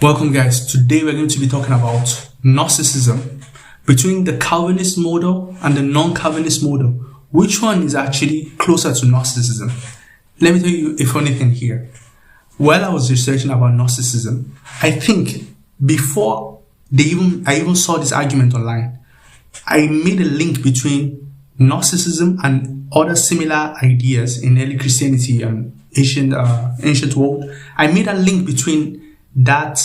Welcome guys, today we're going to be talking about Gnosticism. Between the Calvinist model and the non-Calvinist model, which one is actually closer to Gnosticism? Let me tell you a funny thing here. While I was researching about Gnosticism, I think before I even saw this argument online, I made a link between Gnosticism and other similar ideas in early Christianity and ancient world. I made a link between that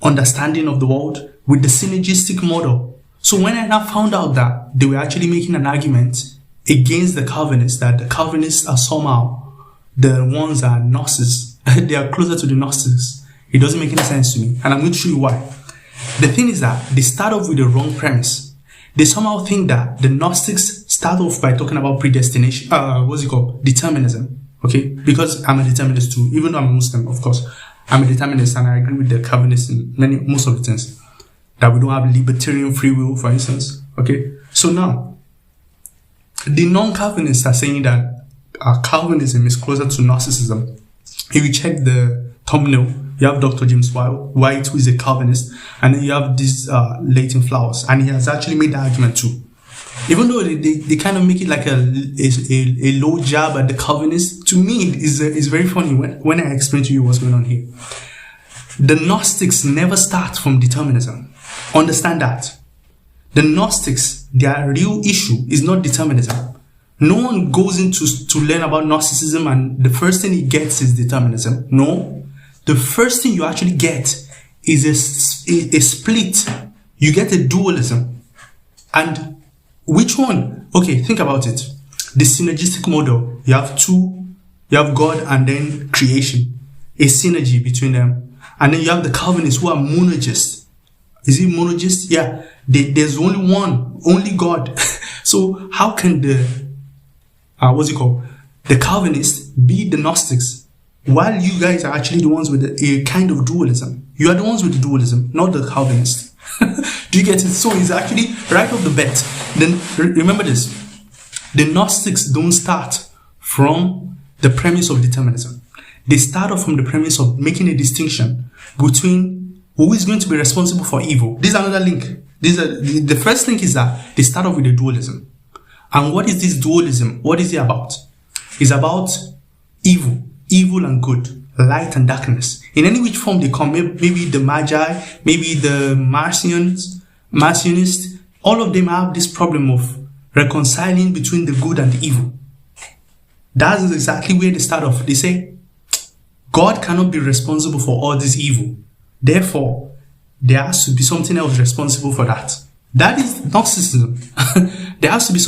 understanding of the world with the synergistic model. So when I now found out that they were actually making an argument against the Calvinists, that the Calvinists are somehow the ones that are Gnostics, they are closer to the Gnostics, it doesn't make any sense to me. And I'm going to show you why. The thing is that they start off with the wrong premise. They somehow think that the Gnostics start off by talking about predestination, determinism. Okay, because I'm a determinist too, even though I'm a Muslim, of course. I'm a determinist and I agree with the Calvinists in most of the things. That we don't have libertarian free will, for instance. Okay, so now, the non-Calvinists are saying that Calvinism is closer to Gnosticism. If you check the thumbnail, you have Dr. James White, who is a Calvinist, and then you have this Leighton Flowers, and he has actually made the argument too. Even though they kind of make it like a low jab at the Calvinists, to me it's very funny when I explain to you what's going on here. The Gnostics never start from determinism. Understand that. The Gnostics, their real issue is not determinism. No one goes into to learn about Gnosticism and the first thing he gets is determinism. No. The first thing you actually get is a split. You get a dualism. And which one? Okay, think about it. The synergistic model, you have God and then creation, a synergy between them. And then you have the Calvinists who are monogist. Is it monogist? Yeah, there's only one, only God. So how can the Calvinists be the Gnostics while you guys are actually the ones with a kind of dualism? You are the ones with the dualism, not the Calvinists. Do you get it? So it's actually right off the bat. Then remember this: the Gnostics don't start from the premise of determinism. They start off from the premise of making a distinction between who is going to be responsible for evil. This is another link. The first link is that they start off with a dualism. And what is this dualism? What is it about? It's about evil and good, light and darkness. In any which form they come, maybe the Magi, maybe the Marcionists, all of them have this problem of reconciling between the good and the evil. That is exactly where they start off. They say, God cannot be responsible for all this evil. Therefore, there has to be something else responsible for that. That is Gnosticism. There has to be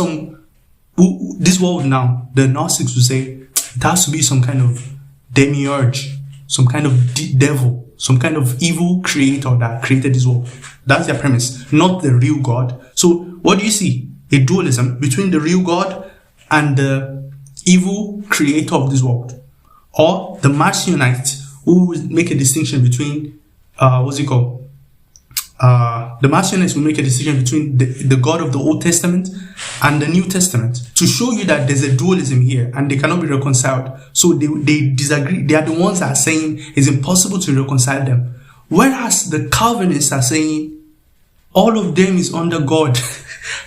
this world now, the Gnostics will say, it has to be some kind of demiurge, some kind of devil, some kind of evil creator that created this world. That's their premise, not the real God. So what do you see? A dualism between the real God and the evil creator of this world. Or the Marcionites, who will make a distinction between, the Marcionites will make a distinction between the God of the Old Testament and the New Testament to show you that there's a dualism here and they cannot be reconciled. So they disagree. They are the ones that are saying it's impossible to reconcile them. Whereas the Calvinists are saying all of them is under God.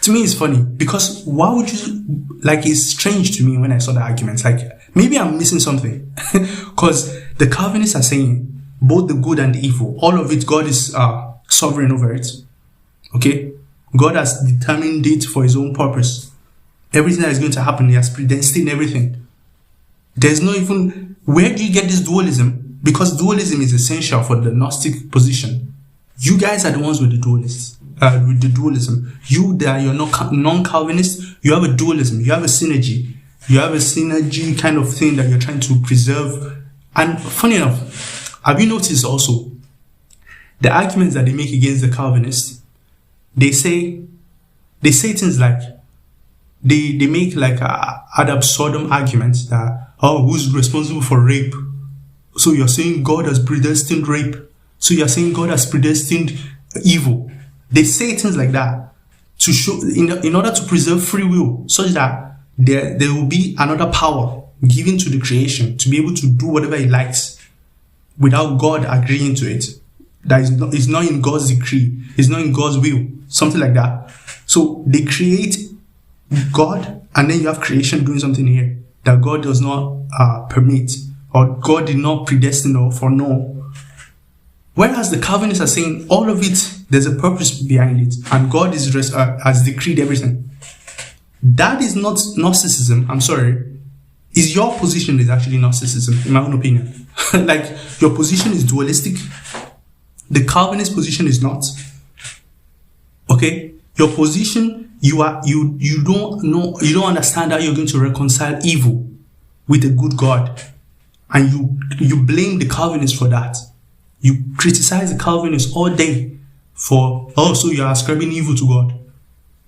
To me, it's funny because why would you, it's strange to me when I saw the arguments. Maybe I'm missing something because the Calvinists are saying both the good and the evil, all of it, God is sovereign over it. Okay? God has determined it for his own purpose. Everything that is going to happen, he has predestined everything. There's no even, where do you get this dualism? Because dualism is essential for the Gnostic position. You guys are the ones with the with the dualism. You that you're not non-Calvinist, you have a dualism, you have a synergy. You have a synergy kind of thing that you're trying to preserve. And funny enough, have you noticed also, the arguments that they make against the Calvinists, they say things like, they make ad absurdum arguments that, who's responsible for rape? So you're saying God has predestined rape. So you're saying God has predestined evil. They say things like that to show, in order to preserve free will, such that there will be another power given to the creation to be able to do whatever it likes without God agreeing to it. that is not in God's decree, is not in God's will, something like that. So they create God, and then you have creation doing something here that God does not permit, or God did not predestine or foreknow. Whereas the Calvinists are saying all of it, there's a purpose behind it, and God has decreed everything. That is not Gnosticism. I'm sorry. Is your position is actually Gnosticism, in my own opinion. Like, your position is dualistic. The Calvinist position is not. Okay? Your position, you don't understand how you're going to reconcile evil with a good God. And you blame the Calvinists for that. You criticize the Calvinists all day for, so you are ascribing evil to God.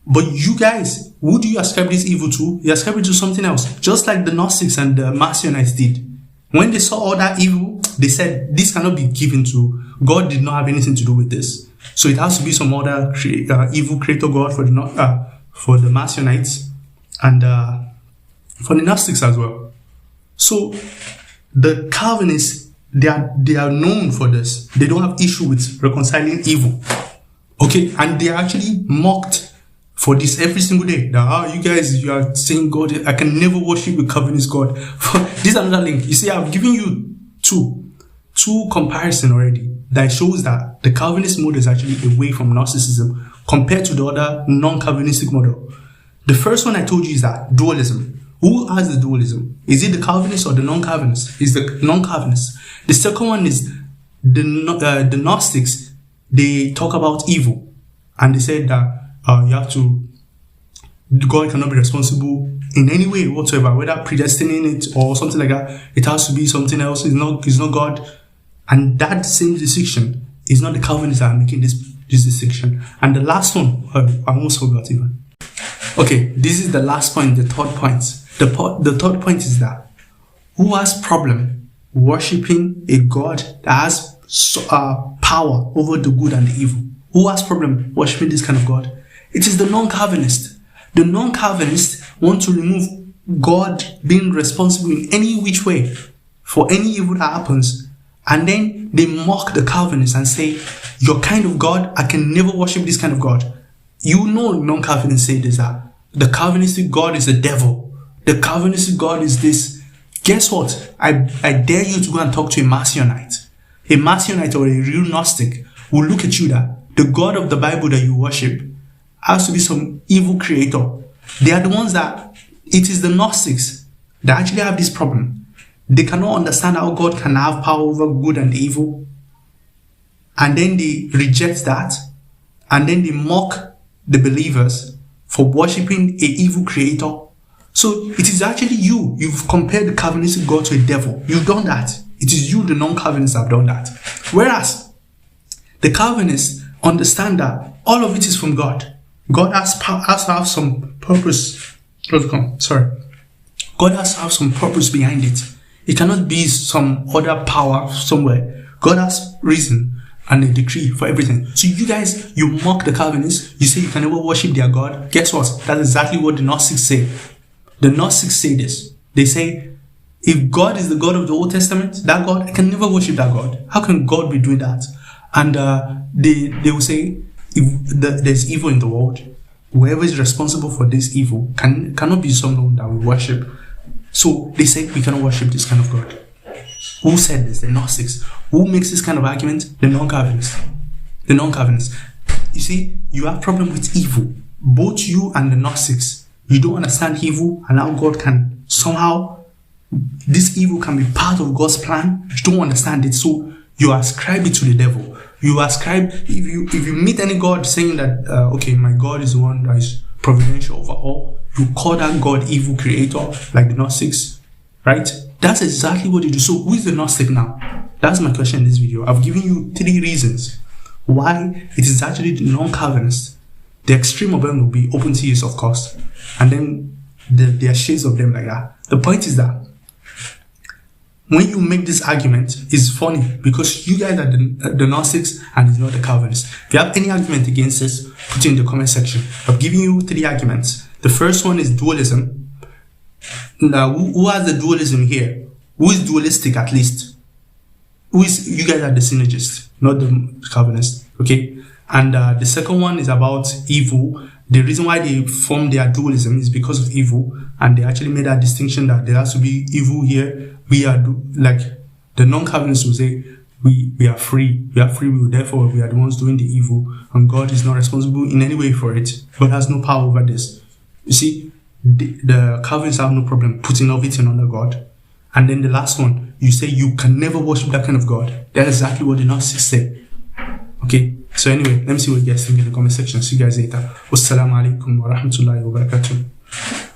But you guys, who do you ascribe this evil to? You ascribe it to something else. Just like the Gnostics and the Marcionites did. When they saw all that evil, they said, this cannot be given to, God did not have anything to do with this. So it has to be some other evil creator God for the Marcionites and for the Gnostics as well. So the Calvinists, they are known for this. They don't have issue with reconciling evil. Okay, and they are actually mocked for this every single day. That, you guys, you are saying God, I can never worship a Calvinist God. This is another link. You see, I've given you two comparison already that shows that the Calvinist model is actually away from Gnosticism compared to the other non-Calvinistic model. The first one I told you is that dualism. Who has the dualism? Is it the Calvinists or the non-Calvinists? It's the non-Calvinists. The second one is the Gnostics. They talk about evil, and they said that God cannot be responsible in any way whatsoever, whether predestining it or something like that. It has to be something else. It's not God. And that same distinction is not the Calvinists that are making this distinction. And the last one, I almost forgot even. Okay, this is the last point, the third point. The third point is that who has problem worshipping a God that has power over the good and the evil? Who has problem worshipping this kind of God? It is the non-Calvinist. The non-Calvinists want to remove God being responsible in any which way for any evil that happens. And then they mock the Calvinists and say, your kind of God, I can never worship this kind of God. You know, non-Calvinists say this, that the Calvinistic God is the devil. The Calvinistic God is this. Guess what? I dare you to go and talk to a Marcionite. A Marcionite or a real Gnostic will look at you that the God of the Bible that you worship has to be some evil creator. They are the ones that, it is the Gnostics that actually have this problem. They cannot understand how God can have power over good and evil. And then they reject that. And then they mock the believers for worshipping an evil creator. So it is actually you. You've compared the Calvinistic God to a devil. You've done that. It is you, the non-Calvinists, have done that. Whereas the Calvinists understand that all of it is from God. God has to have some purpose. God has to have some purpose behind it. It cannot be some other power somewhere. God has reason and a decree for everything. So you guys, you mock the Calvinists. You say you can never worship their God. Guess what? That's exactly what the Gnostics say. The Gnostics say this. They say, if God is the God of the Old Testament, that God, I can never worship that God. How can God be doing that? And they will say, if there's evil in the world, whoever is responsible for this evil cannot be someone that we worship. So they say we cannot worship this kind of God. Who said this? The Gnostics. Who makes this kind of argument? The non-Calvinists. The non-Calvinists. You see, you have problem with evil. Both you and the Gnostics. You don't understand evil and how God can somehow, this evil can be part of God's plan. You don't understand it. So you ascribe it to the devil. You ascribe, if you meet any God saying that, okay, my God is the one that is providential over all, you call that God evil creator, like the Gnostics, right? That's exactly what you do. So who is the Gnostic now? That's my question in this video. I've given you 3 reasons why it is actually the non-Calvinists. The extreme of them will be open theists, of course, and then there are shades of them like that. The point is that when you make this argument, it's funny because you guys are the Gnostics and it's not the Calvinists. If you have any argument against this, put it in the comment section. I've given you 3 arguments. The first one is dualism. Now, who has the dualism here? Who is dualistic at least? you guys are the synergists, not the Calvinists, okay? And the second one is about evil. The reason why they formed their dualism is because of evil, and they actually made that distinction that there has to be evil here. We are like the non-Calvinists will say, we are free. We have free will. Therefore, we are the ones doing the evil, and God is not responsible in any way for it. God has no power over this. You see, the Calvinists have no problem putting everything under God. And then the last one, you say you can never worship that kind of God. That's exactly what the Gnostics say. Okay. So anyway, let me see what you guys think in the comment section. See you guys later. Wassalamu alaikum wa rahmatullahi wa barakatuh.